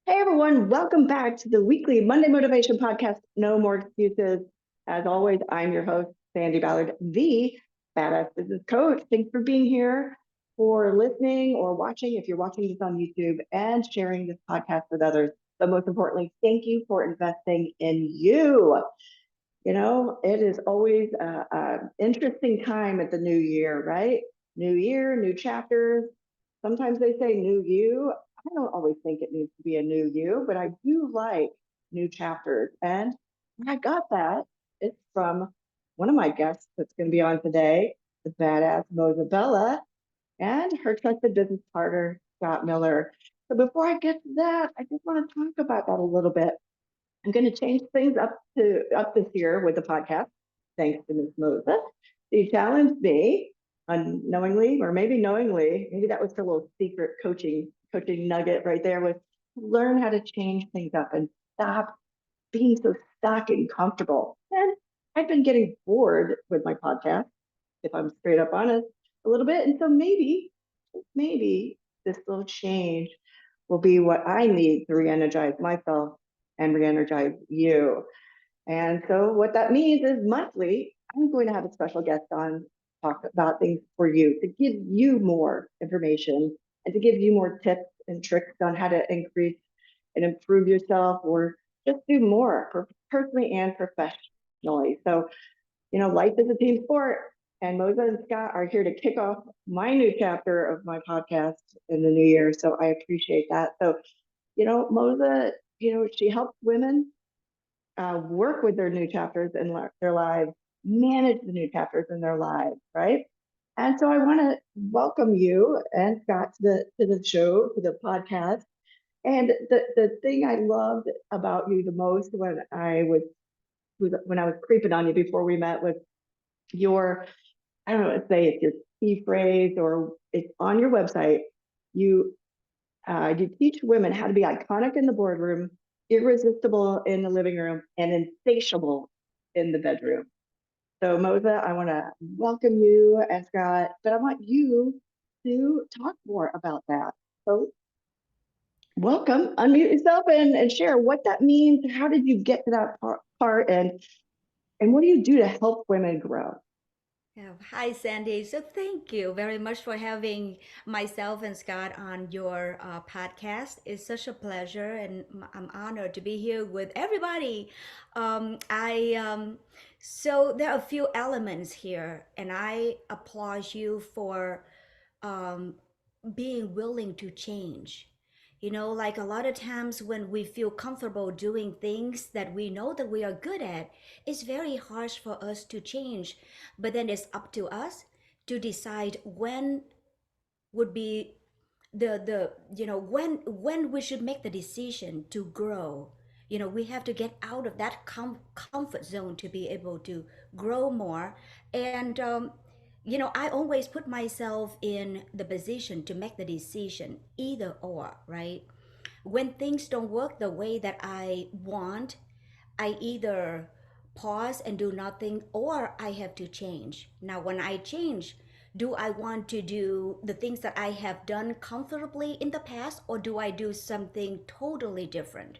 Hey everyone, welcome back to the weekly Monday Motivation Podcast. No more excuses. As always, I'm your host, Sandy Ballard, the Badass Business Coach. Thanks for being here, for listening or watching if you're watching this on YouTube, and sharing this podcast with others. But most importantly, thank you for investing in you. You know, it is always an interesting time at the new year, right? New year, new chapters. Sometimes they say new you. I don't always think it needs to be a new you, but I do like new chapters. And I got that. It's from one of my guests that's going to be on today, the badass Moza Bella, and her trusted business partner, Scott Miller. So before I get to that, I just want to talk about that a little bit. I'm going to change things up this year with the podcast, thanks to Ms. Moses. She challenged me unknowingly, or maybe knowingly. Maybe that was her little secret coaching nugget right there. Was learn how to change things up and stop being so stuck and comfortable. And I've been getting bored with my podcast, if I'm straight up honest, a little bit. And so maybe this little change will be what I need to re-energize myself and re-energize you. And so what that means is monthly, I'm going to have a special guest on talk about things for you to give you more information and to give you more tips and tricks on how to increase and improve yourself or just do more personally and professionally. So, you know, life is a team sport. And Moza and Scott are here to kick off my new chapter of my podcast in the new year. So I appreciate that. So, you know, Moza, you know, she helps women work with their new chapters in their lives, manage the new chapters in their lives, right? And so I want to welcome you and Scott to the show, to the podcast. And the thing I loved about you the most when I was creeping on you before we met was your, I don't know what to say, it's your key phrase or it's on your website. You you teach women how to be iconic in the boardroom, irresistible in the living room, and insatiable in the bedroom. So, Moza, I want to welcome you and Scott, but I want you to talk more about that. So, welcome, unmute yourself and share what that means. How did you get to that part and what do you do to help women grow? Yeah. Hi, Sandy. So thank you very much for having myself and Scott on your podcast. It's such a pleasure, and I'm honored to be here with everybody. I So there are a few elements here, and I applaud you for um, being willing to change. Like a lot of times when we feel comfortable doing things that we know that we are good at, it's very harsh for us to change. But then it's up to us to decide when would be when we should make the decision to grow. We have to get out of that comfort zone to be able to grow more. And I always put myself in the position to make the decision either or, right? When things don't work the way that I want, I either pause and do nothing, or I have to change. Now, when I change, do I want to do the things that I have done comfortably in the past, or do I do something totally different?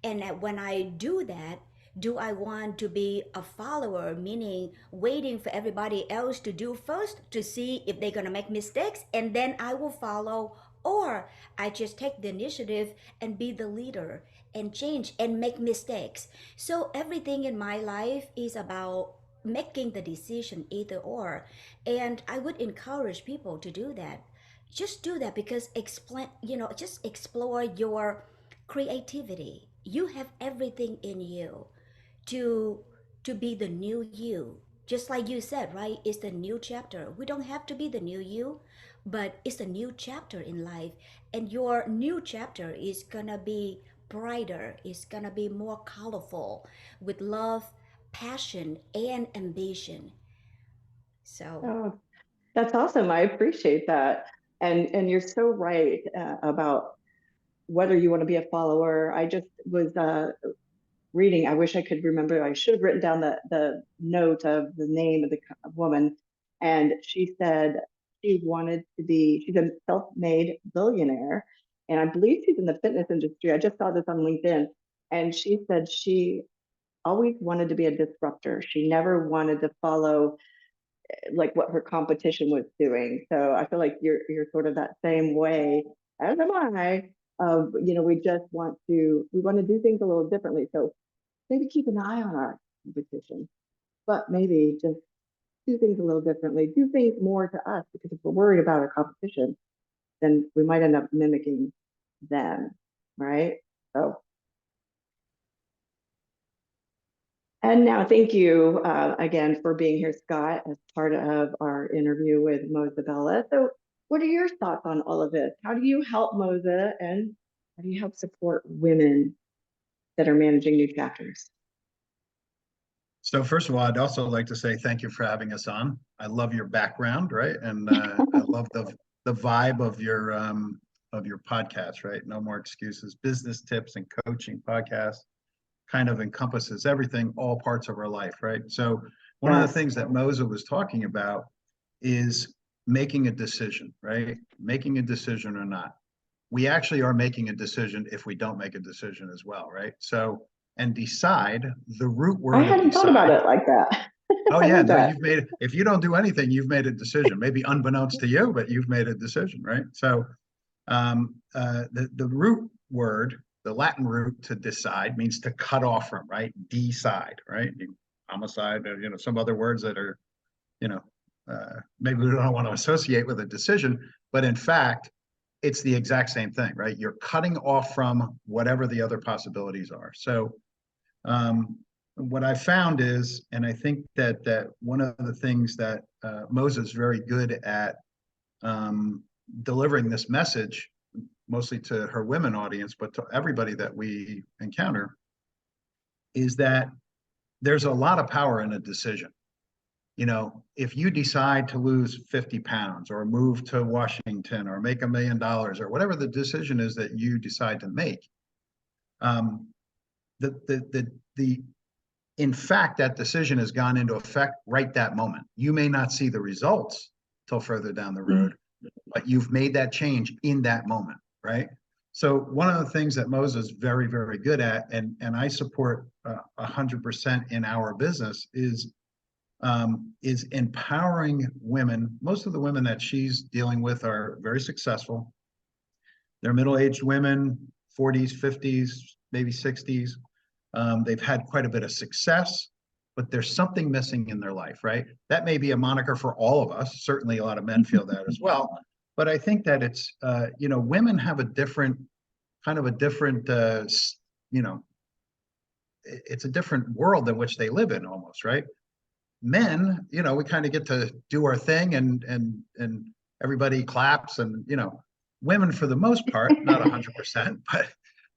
And when I do that, do I want to be a follower, meaning waiting for everybody else to do first to see if they're going to make mistakes and then I will follow? Or I just take the initiative and be the leader and change and make mistakes. So everything in my life is about making the decision either or. And I would encourage people to do that. Just do that because just explore your creativity. You have everything in you to be the new you. Just like you said, right? It's the new chapter. We don't have to be the new you, but it's a new chapter in life. And your new chapter is gonna be brighter, it's gonna be more colorful with love, passion, and ambition. So Oh, that's awesome. I appreciate that. And you're so right about whether you want to be a follower. I just was reading. I wish I could remember. I should have written down the note of the name of the woman, and she said she wanted to be. She's a self-made billionaire, and I believe she's in the fitness industry. I just saw this on LinkedIn, and she said she always wanted to be a disruptor. She never wanted to follow like what her competition was doing. So I feel like you're sort of that same way as am I. Of we want to do things a little differently. So maybe keep an eye on our competition, but maybe just do things a little differently. Do things more to us, because if we're worried about our competition, then we might end up mimicking them, right? So, and now thank you again for being here, Scott, as part of our interview with Moza Bella. So, what are your thoughts on all of this? How do you help Moza, and how do you help support women that are managing new chapters? So first of all, I'd also like to say thank you for having us on. I love your background, right? And I love the vibe of your podcast, right? No More Excuses, business tips and coaching podcast kind of encompasses everything, all parts of our life, right? So one of the things that Moza was talking about is making a decision, right? Making a decision or not. We actually are making a decision if we don't make a decision as well, right? So, and decide, the root word I of hadn't thought about decide. it like that. Oh I yeah, love no, that. you've made it. If you don't do anything, you've made a decision. Maybe unbeknownst to you, but you've made a decision, right? So, the root word, the Latin root to decide, means to cut off from, right? Decide, right? Homicide, or some other words that are, you know, maybe we don't want to associate with a decision, but in fact, it's the exact same thing, right? You're cutting off from whatever the other possibilities are. So, what I found is, and I think that one of the things that Moza is very good at delivering this message, mostly to her women audience, but to everybody that we encounter, is that there's a lot of power in a decision. If you decide to lose 50 pounds or move to Washington or make $1 million or whatever the decision is that you decide to make, um, the in fact, that decision has gone into effect right that moment. You may not see the results till further down the road, but you've made that change in that moment, right? So one of the things that Moza is very, very good at, and I support 100% in our business, is empowering women. Most of the women that she's dealing with are very successful. They're middle-aged women, 40s, 50s, maybe 60s. They've had quite a bit of success, but there's something missing in their life, right? That may be a moniker for all of us. Certainly a lot of men feel that as well. But I think that it's, women have a different, it's a different world in which they live in almost, right? Men, we kind of get to do our thing and everybody claps and, women for the most part, not 100%, but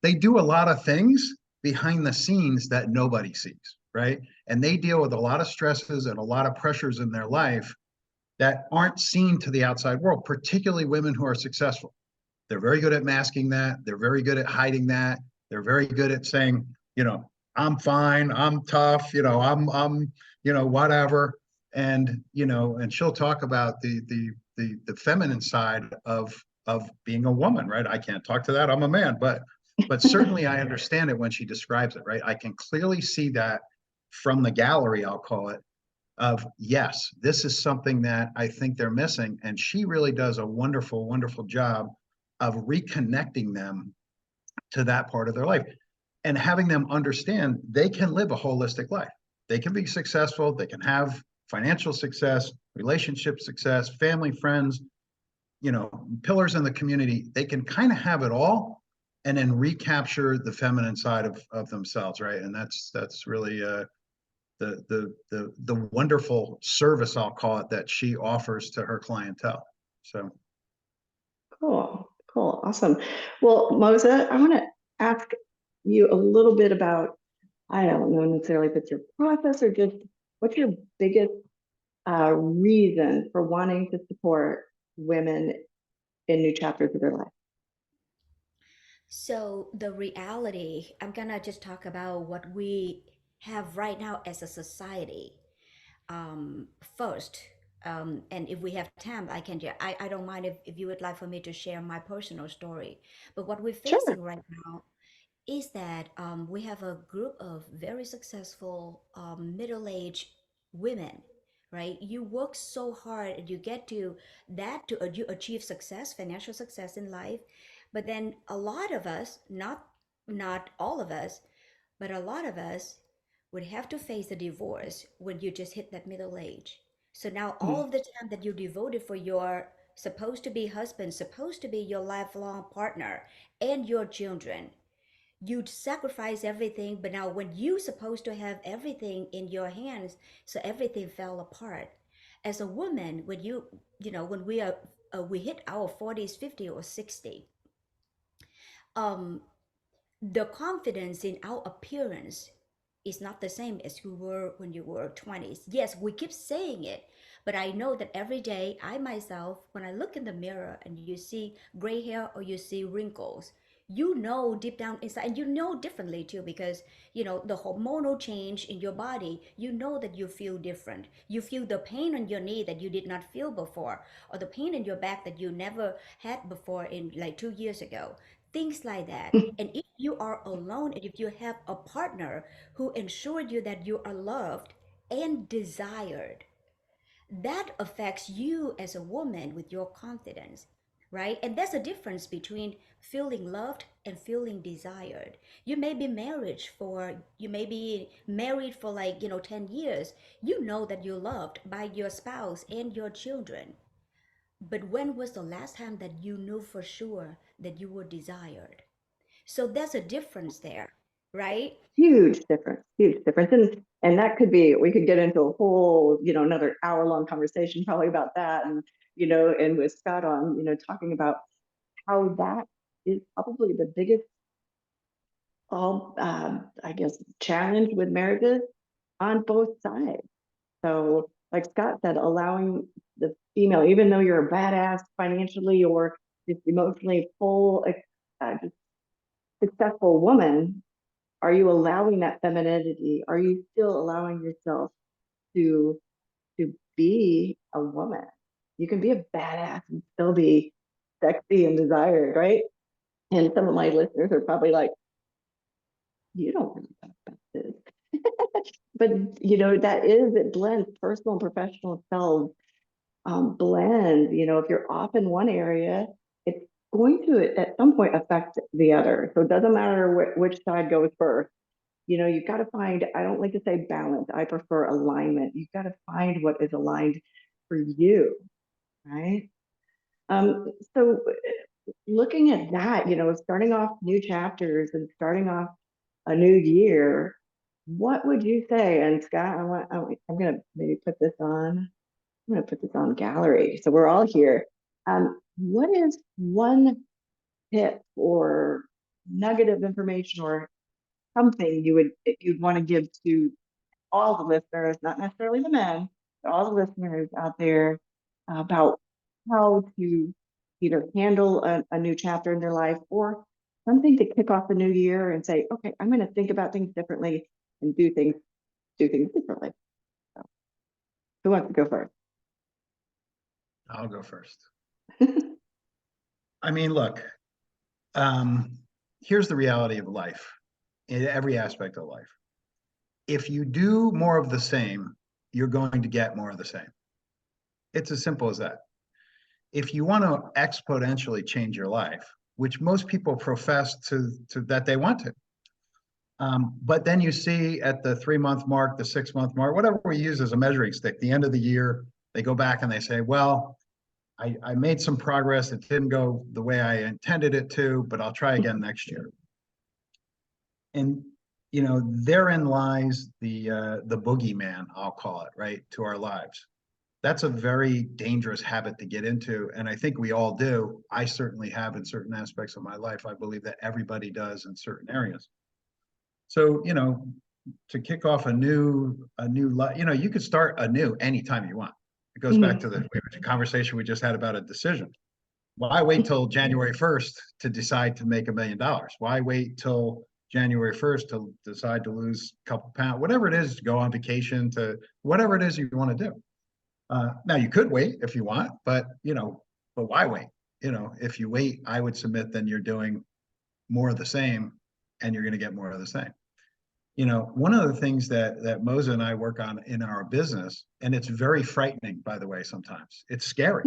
they do a lot of things behind the scenes that nobody sees, right? And they deal with a lot of stresses and a lot of pressures in their life that aren't seen to the outside world, particularly women who are successful. They're very good at masking that. They're very good at hiding that. They're very good at saying, I'm fine, I'm tough, I'm whatever. And, and she'll talk about the feminine side of being a woman, right? I can't talk to that. I'm a man, but certainly I understand it when she describes it, right? I can clearly see that from the gallery, I'll call it, of yes, this is something that I think they're missing. And she really does a wonderful, wonderful job of reconnecting them to that part of their life and having them understand they can live a holistic life. They can be successful. They can have financial success, relationship success, family, friends, pillars in the community. They can kind of have it all and then recapture the feminine side of themselves, right? And that's really the wonderful service, I'll call it, that she offers to her clientele. So cool, awesome. Well, Moza, I want to ask you a little bit about, I don't know necessarily if it's your process or just what's your biggest reason for wanting to support women in new chapters of their life? So, the reality, I'm gonna just talk about what we have right now as a society. First, And if we have time, I don't mind if you would like for me to share my personal story. But what we're Sure. facing right now is that we have a group of very successful middle-aged women, right? You work so hard and you get to that to you achieve success, financial success in life, but then a lot of us, not all of us, but a lot of us would have to face a divorce when you just hit that middle age. So now all Mm. of the time that you devoted for your supposed to be husband, supposed to be your lifelong partner, and your children, you'd sacrifice everything, but now when you supposed to have everything in your hands, so everything fell apart. As a woman, when when we hit our 40s, 50 or 60, um the confidence in our appearance is not the same as you were when you were 20s. Yes, we keep saying it, but I know that every day I myself, when I look in the mirror and you see gray hair or you see wrinkles, you know deep down inside, and you know differently too, because the hormonal change in your body, you know that you feel different. You feel the pain on your knee that you did not feel before, or the pain in your back that you never had before in like 2 years ago, things like that. And if you are alone and if you have a partner who ensured you that you are loved and desired, that affects you as a woman with your confidence, right? And there's a difference between feeling loved and feeling desired. You may be married for like 10 years. You know that you're loved by your spouse and your children. But when was the last time that you knew for sure that you were desired? So there's a difference there, right? Huge difference, huge difference. And that could be, we could get into a whole, another hour-long conversation probably about that. And with Scott on, talking about how that is probably the biggest, I guess, challenge with marriages on both sides. So, like Scott said, allowing the female, even though you're a badass financially or just emotionally full, just successful woman, are you allowing that femininity? Are you still allowing yourself to be a woman? You can be a badass and still be sexy and desired, right? And some of my listeners are probably like, you don't really talk about this. But that is, it blends personal and professional selves, blend. If you're off in one area, it's going to at some point affect the other. So it doesn't matter which side goes first. You've got to find, I don't like to say balance, I prefer alignment. You've got to find what is aligned for you, right? So looking at that, starting off new chapters and starting off a new year, what would you say? And Scott, I'm going to maybe put this on. I'm going to put this on gallery. So we're all here. What is one tip or nugget of information or something you'd want to give to all the listeners, not necessarily the men, but all the listeners out there about how to either handle a new chapter in their life or something to kick off the new year and say, okay, I'm going to think about things differently and do things differently. So, who wants to go first? I'll go first. I mean, look, here's the reality of life in every aspect of life. If you do more of the same, you're going to get more of the same. It's as simple as that. If you want to exponentially change your life, which most people profess to that they want to, but then you see at the 3-month mark, the 6-month mark, whatever we use as a measuring stick, the end of the year, they go back and they say, well, I made some progress. It didn't go the way I intended it to, but I'll try again next year. And therein lies the boogeyman, I'll call it, right, to our lives. That's a very dangerous habit to get into, and I think we all do. I certainly have in certain aspects of my life. I believe that everybody does in certain areas. So to kick off a new life, you could start anew anytime you want. It goes back to the conversation we just had about a decision. Why wait till January 1st to decide to make $1 million? Why wait till January 1st to decide to lose a couple pounds? Whatever it is, to go on vacation, to whatever it is you want to do. Now you could wait if you want, but but why wait? If you wait, I would submit then you're doing more of the same and you're going to get more of the same. One of the things that Moza and I work on in our business, and it's very frightening, by the way, sometimes it's scary.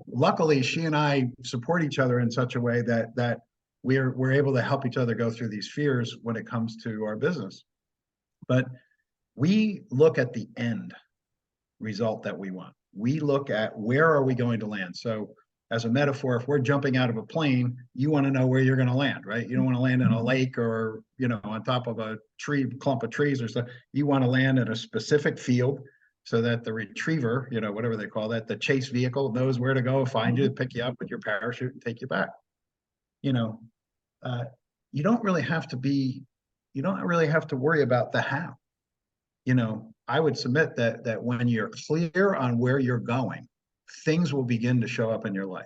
Luckily, she and I support each other in such a way that we're able to help each other go through these fears when it comes to our business. But we look at the end result that we want. We look at where are we going to land. So as a metaphor, if we're jumping out of a plane, you want to know where you're going to land, right? You don't want to land in a lake or, on top of a clump of trees or stuff. You want to land in a specific field so that the retriever, whatever they call that, the chase vehicle knows where to go, find you, pick you up with your parachute and take you back. You don't really have to worry about the how. I would submit that when you're clear on where you're going, things will begin to show up in your life.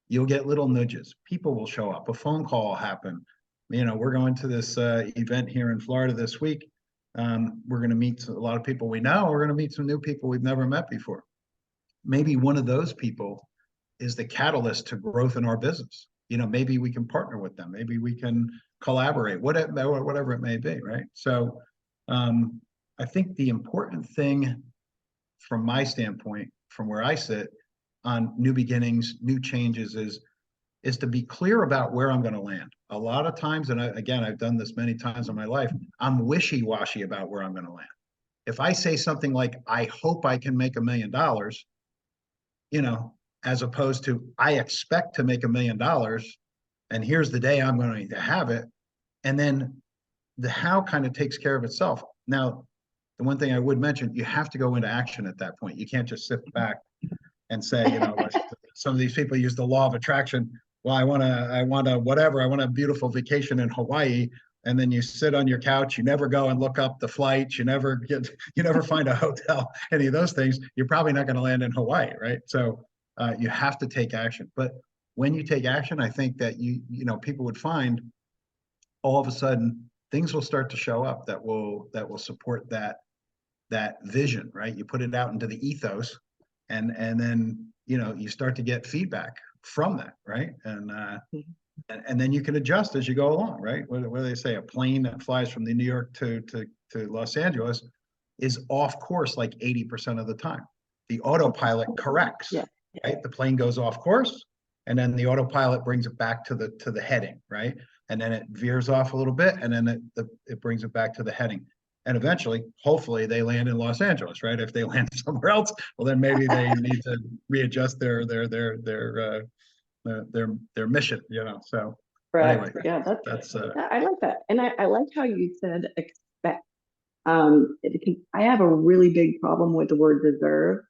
You'll get little nudges. People will show up. A phone call will happen. We're going to this event here in Florida this week. We're going to meet a lot of people we know. We're going to meet some new people we've never met before. Maybe one of those people is the catalyst to growth in our business. Maybe we can partner with them. Maybe we can collaborate, whatever it may be, right? So I think the important thing from my standpoint, from where I sit on new beginnings, new changes is to be clear about where I'm going to land. A lot of times, and I've done this many times in my life, I'm wishy-washy about where I'm going to land. If I say something like, I hope I can make $1 million, as opposed to, I expect to make $1 million, and here's the day I'm going to have it. And then the how kind of takes care of itself. Now, the one thing I would mention, you have to go into action at that point. You can't just sit back and say, like some of these people use the law of attraction. Well, I want a beautiful vacation in Hawaii. And then you sit on your couch, you never go and look up the flights, you never find a hotel, any of those things, you're probably not going to land in Hawaii, right? So you have to take action. But when you take action, I think that people would find all of a sudden things will start to show up that will support that vision, right? You put it out into the ethos, and then you start to get feedback from that, right? And then you can adjust as you go along, right? What do they say? A plane that flies from New York to Los Angeles is off course like 80% of the time. The autopilot corrects, Yeah. right? The plane goes off course, and then the autopilot brings it back to the heading, right? And then it veers off a little bit, and then it brings it back to the heading. And eventually, hopefully, they land in Los Angeles, right? If they land somewhere else, well, then maybe they need to readjust their mission, So Right. anyway, Yeah, that's I like that. And I like how you said expect. Because I have a really big problem with the word deserve,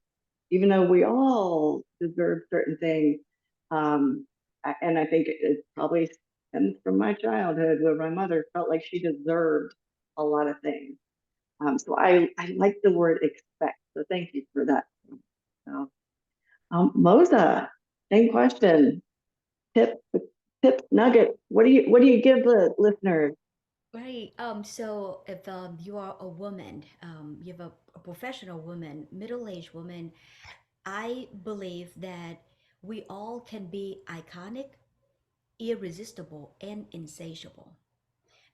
even though we all deserve certain things. And I think it probably stems from my childhood where my mother felt like she deserved a lot of things. So I like the word expect. So thank you for that. So, Moza, same question. Tip, nugget. What do you give the listeners? Right. So if you are a woman, you have a professional woman, middle-aged woman, I believe that we all can be iconic, irresistible, and insatiable.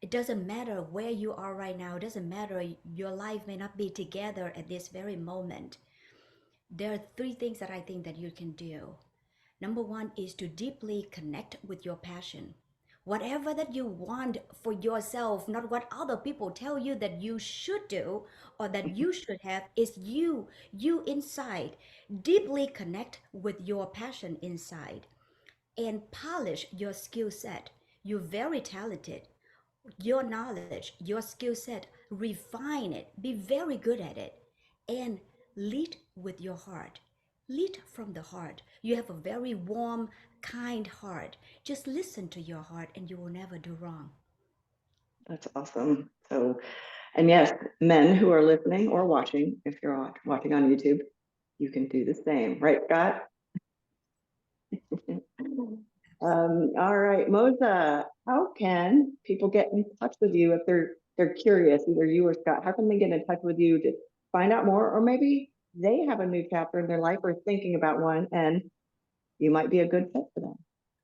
It doesn't matter where you are right now. It doesn't matter. Your life may not be together at this very moment. There are three things that I think that you can do. Number one is to deeply connect with your passion. Whatever that you want for yourself, not what other people tell you that you should do or that you should have, is you inside. Deeply connect with your passion inside and polish your skill set. You're very talented. Your knowledge, your skill set, refine it, be very good at it, and lead with your heart. Lead from the heart. You have a very warm, kind heart. Just listen to your heart and you will never do wrong. That's awesome. So, and yes, men who are listening or watching, if you're watching on YouTube, you can do the same, right, Scott? All right, Moza, how can people get in touch with you if they're curious, either you or Scott? How can they get in touch with you to find out more, or maybe they have a new chapter in their life or thinking about one, and you might be a good fit for them.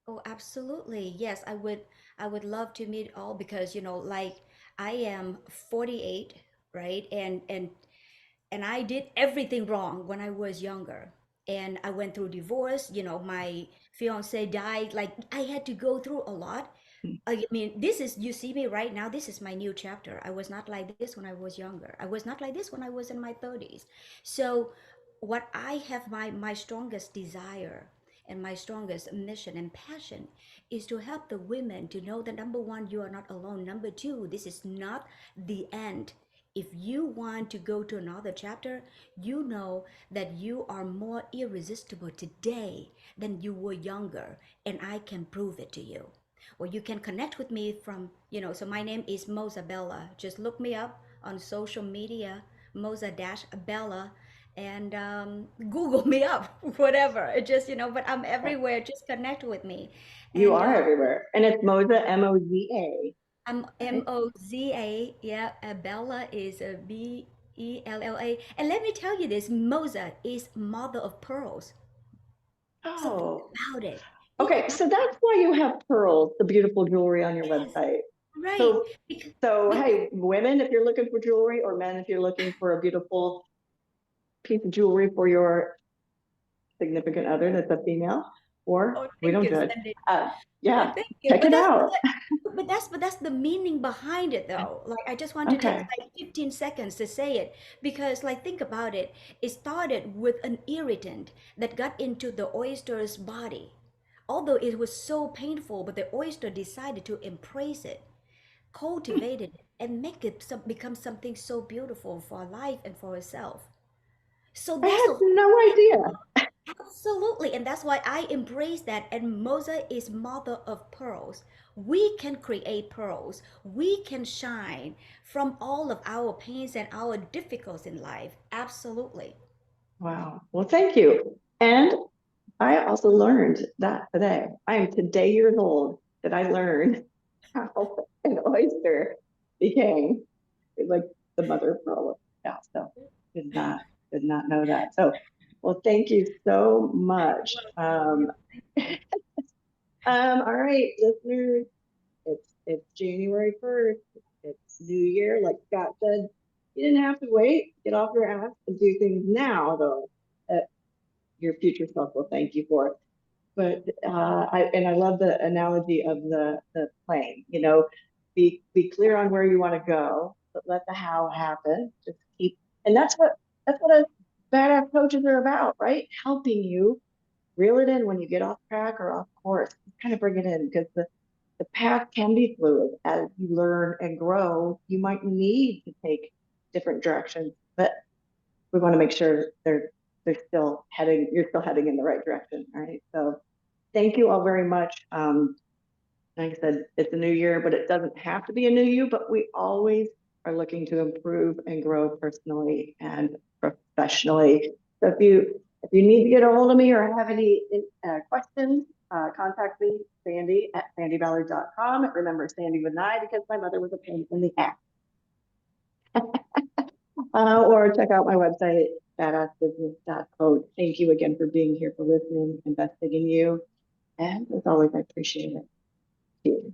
Oh, absolutely. Yes, I would love to meet all because, like I am 48, right? And I did everything wrong when I was younger. And I went through divorce, my fiance died. Like I had to go through a lot. I mean, this is, you see me right now, this is my new chapter. I was not like this when I was younger. I was not like this when I was in my 30s. So, what I have, my strongest desire and my strongest mission and passion is to help the women to know that number one, you are not alone. Number two, this is not the end. If you want to go to another chapter, you know that you are more irresistible today than you were younger, and I can prove it to you. Or you can connect with me from, so my name is Moza Bella. Just look me up on social media, Moza-Bella, and Google me up, whatever. It just, but I'm everywhere. Just connect with me. You And are everywhere. And it's Moza, Moza. I'm Right? Moza. Yeah, Bella is a Bella. And let me tell you this, Moza is mother of pearls. So think Oh, about it. Think okay. about So that's why you have pearls, the beautiful jewelry on your this. website. Right. So, Because, so because hey, women, if you're looking for jewelry, or men, if you're looking for a beautiful piece of jewelry for your significant other that's a female, or oh, we thank don't you, judge. Sandy. Uh, Oh, yeah, thank you. check But it that's out. but that's the meaning behind it though. Like I just want to take Okay. like 15 seconds to say it because like think about it. It started with an irritant that got into the oyster's body. Although it was so painful, but the oyster decided to embrace it, cultivate it, and make it become something so beautiful for life and for herself. So I that's had a no idea. absolutely, and that's why I embrace that. And Moza is mother of pearls. We can create pearls. We can shine from all of our pains and our difficulties in life. Absolutely. Wow. Well, thank you. And I also learned that today. I am today years old that I learned how an oyster became like the mother of pearl. Yeah, so did not did not know that. So, well, thank you so much. All right, listeners, it's January 1st. It's New Year. Like Scott said, you didn't have to wait. Get off your ass and do things now, though. That your future self will thank you for it. But I love the analogy of the plane. You know, be clear on where you want to go, but let the how happen. Just keep, and that's what us badass coaches are about, right? Helping you reel it in when you get off track or off course. Just kind of bring it in because the path can be fluid as you learn and grow. You might need to take different directions, but we want to make sure they're still heading, you're still heading in the right direction, right? So thank you all very much. Like I said, it's a new year, but it doesn't have to be a new you, but we always are looking to improve and grow personally and professionally. So if you need to get a hold of me or have any questions, contact me, Sandy at sandyballard.com. Remember Sandy with an I because my mother was a pain in the ass. Or check out my website, badassbusiness.coach. Thank you again for being here, for listening, investing in you. And as always, I appreciate it. Thank you.